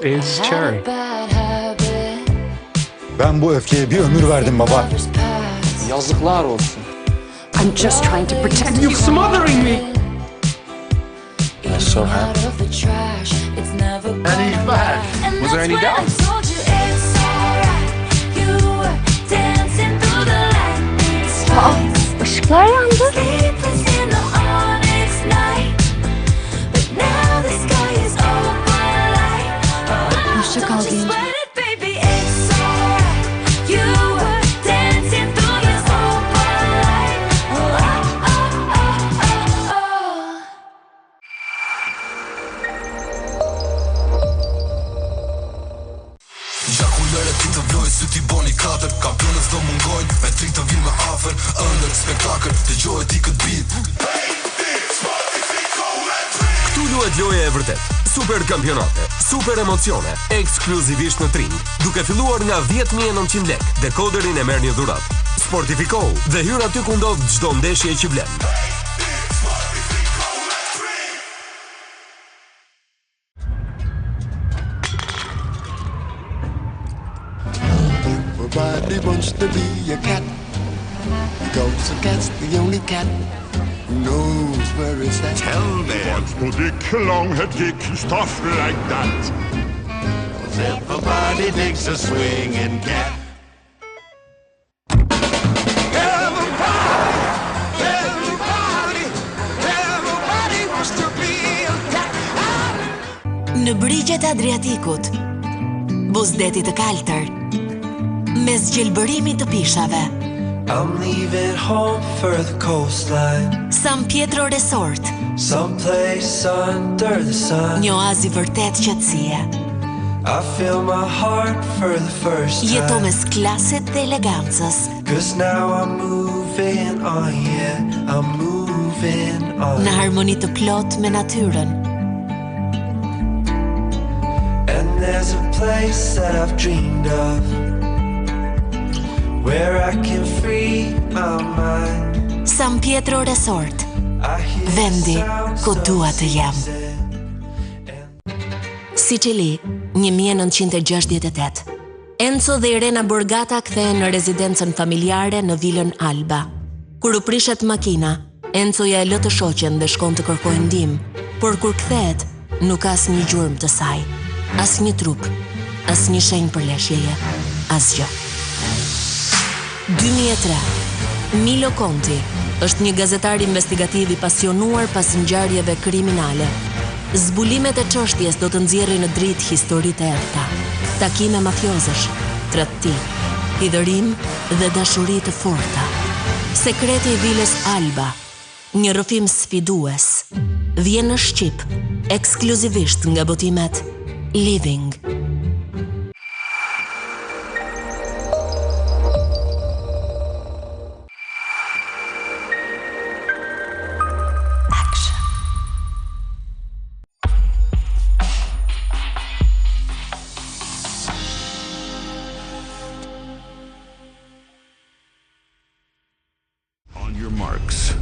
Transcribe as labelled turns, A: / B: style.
A: is Cherry.
B: Ben bu öfkeye bir ömür verdim baba.
C: Yazıklar olsun.
D: I'm just trying to protect
A: You're smothering me!
C: I'm so happy.
A: Any bad? Was there any doubt?
D: Işıklar yandı. Hoşça kal genç.
E: Gjakullere ti të vloj, sy ti boni katër. Kampionët s'do mungojnë, me tri të vinë me afer. Ëndër, spektakër, të gjojë ti këtë bit.
F: Këtu duhet loja e vërtet. Super kampionate, super emocione, ekskluzivisht në Tring. Duke filluar nga 10.900 lek, dekoderin e merr një dhurat. Sportifikohu dhe hyr aty ku ndodh çdo ndeshje që vlen.
G: Everybody wants to be a cat, because a cat's the only cat who knows where it's at.
H: Tell me, what's the dick, long-head dick, stuff like that?
G: 'Cause everybody digs a swinging cat. Everybody wants to be a cat.
I: Në brigjet e Adriatikut, buzdetit të kaltër, mes gjelbërimit të pishave,
J: I'm leaving home for the coastline,
I: San Pietro Resort,
J: someplace under the sun.
I: një oazë i vërtet qetësie.
J: I feel my heart for the first
I: Jeto
J: time,
I: mes klasit dhe elegancës,
J: 'cause now I'm moving on, yeah, I'm moving on.
I: në harmoni të plot me natyrën.
J: And there's a place that I've dreamed of, where I can free my mind.
I: San Pietro Resort,
J: I hear
I: vendi
J: sounds
I: ku
J: of
I: dua të jem. Sicili, 1968. Enzo dhe Irena Borgata kthehen në rezidencën familjare në vilën Alba. Kur u prishet makina, Enzo ja e lë të shoqen dhe shkon të kërkojë ndihmë, por kur kthehet, nuk ka asnjë gjurmë të saj, asnjë trup, asnjë shenjë përleshjeje, asgjë. 2003. Milo Conti është një gazetar investigativ i pasionuar pas ngjarjeve kriminale. Zbulimet e çështjes do të nxjerrin në dritë historitë e errta, takime mafiozësh, tradhti, hidhërim dhe dashuri të forta. Sekreti i vilës Alba, një rrëfim sfidues, vjen në shqip, ekskluzivisht nga botimet Living.
H: On your marks,